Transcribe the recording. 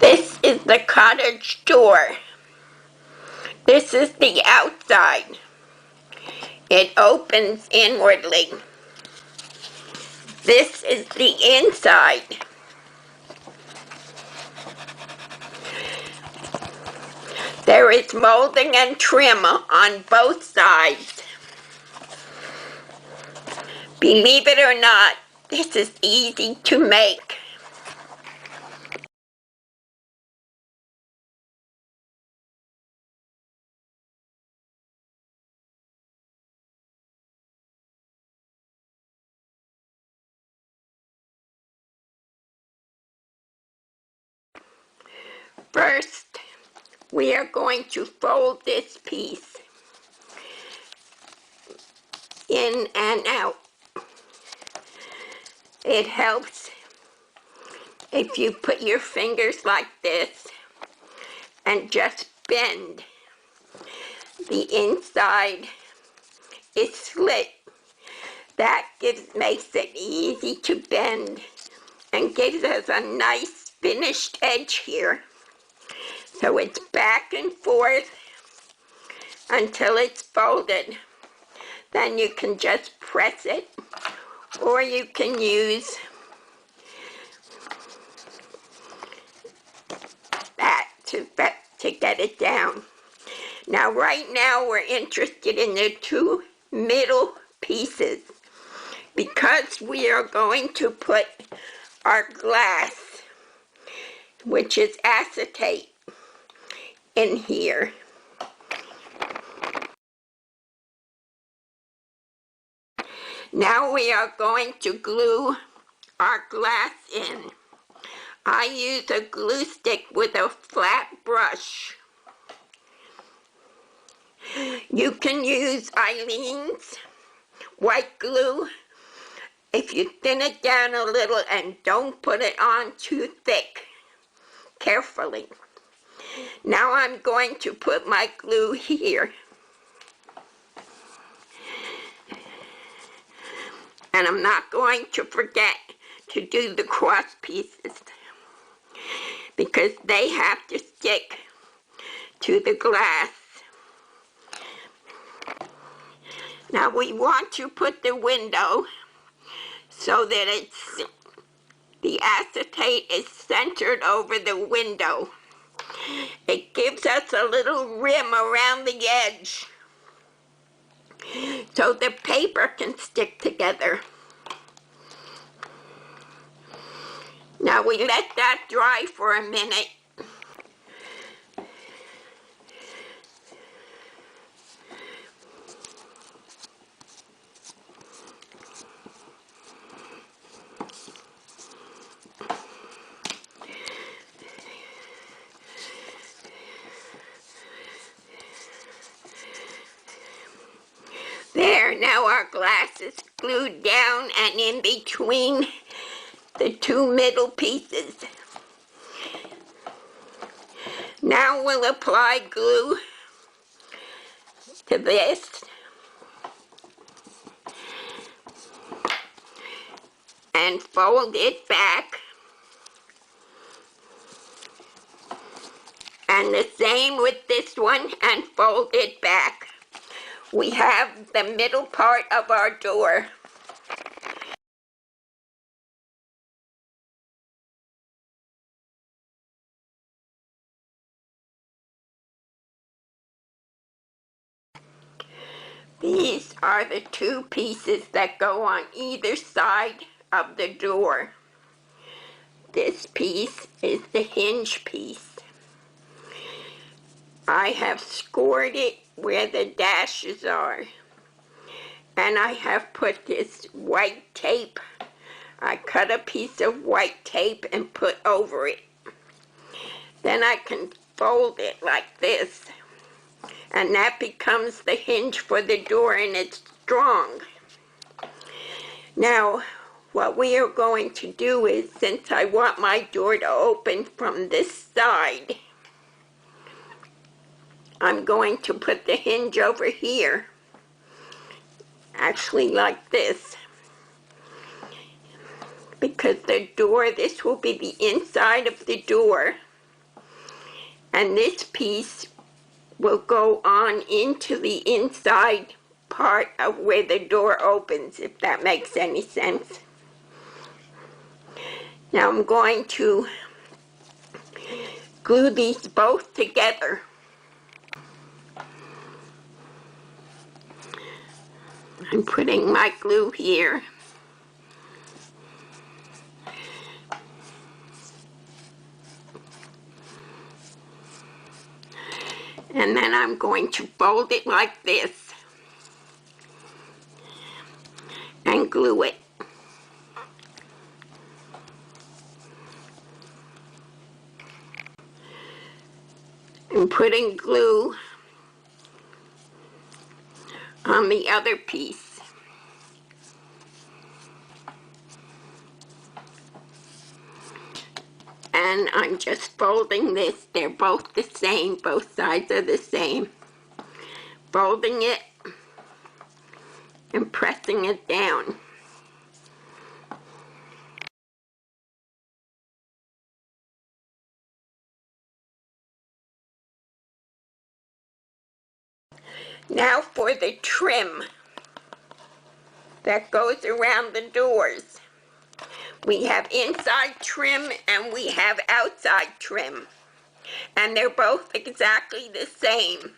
This is the cottage door. This is the outside. It opens inwardly. This is the inside. There is molding and trim on both sides. Believe it or not, this is easy to make. First, we are going to fold this piece in and out. It helps if you put your fingers like this and just bend. The inside is slit. That makes it easy to bend and gives us a nice finished edge here. So it's back and forth until it's folded. Then you can just press it, or you can use that to get it down. Now right now we're interested in the two middle pieces because we are going to put our glass, which is acetate, in here. Now we are going to glue our glass in. I use a glue stick with a flat brush. You can use Eileen's white glue if you thin it down a little and don't put it on too thick, carefully. Now I'm going to put my glue here. And I'm not going to forget to do the cross pieces because they have to stick to the glass. Now we want to put the window so that the acetate is centered over the window. It gives us a little rim around the edge so the paper can stick together. Now we let that dry for a minute. There, now our glass is glued down and in between the two middle pieces. Now we'll apply glue to this and fold it back. And the same with this one, and fold it back. We have the middle part of our door. These are the two pieces that go on either side of the door. This piece is the hinge piece. I have scored it where the dashes are. And I have put this white tape. I cut a piece of white tape and put over it. Then I can fold it like this. And that becomes the hinge for the door, and it's strong. Now, what we are going to do is, since I want my door to open from this side, I'm going to put the hinge over here, actually like this, because the door, this will be the inside of the door, And this piece will go on into the inside part of where the door opens, if that makes any sense. Now I'm going to glue these both together. I'm putting my glue here. And then I'm going to fold it like this and glue it. I'm putting glue on the other piece. And I'm just folding this. They're both the same. Both sides are the same. Folding it and pressing it down. Now for the trim that goes around the doors. We have inside trim and we have outside trim. And they're both exactly the same.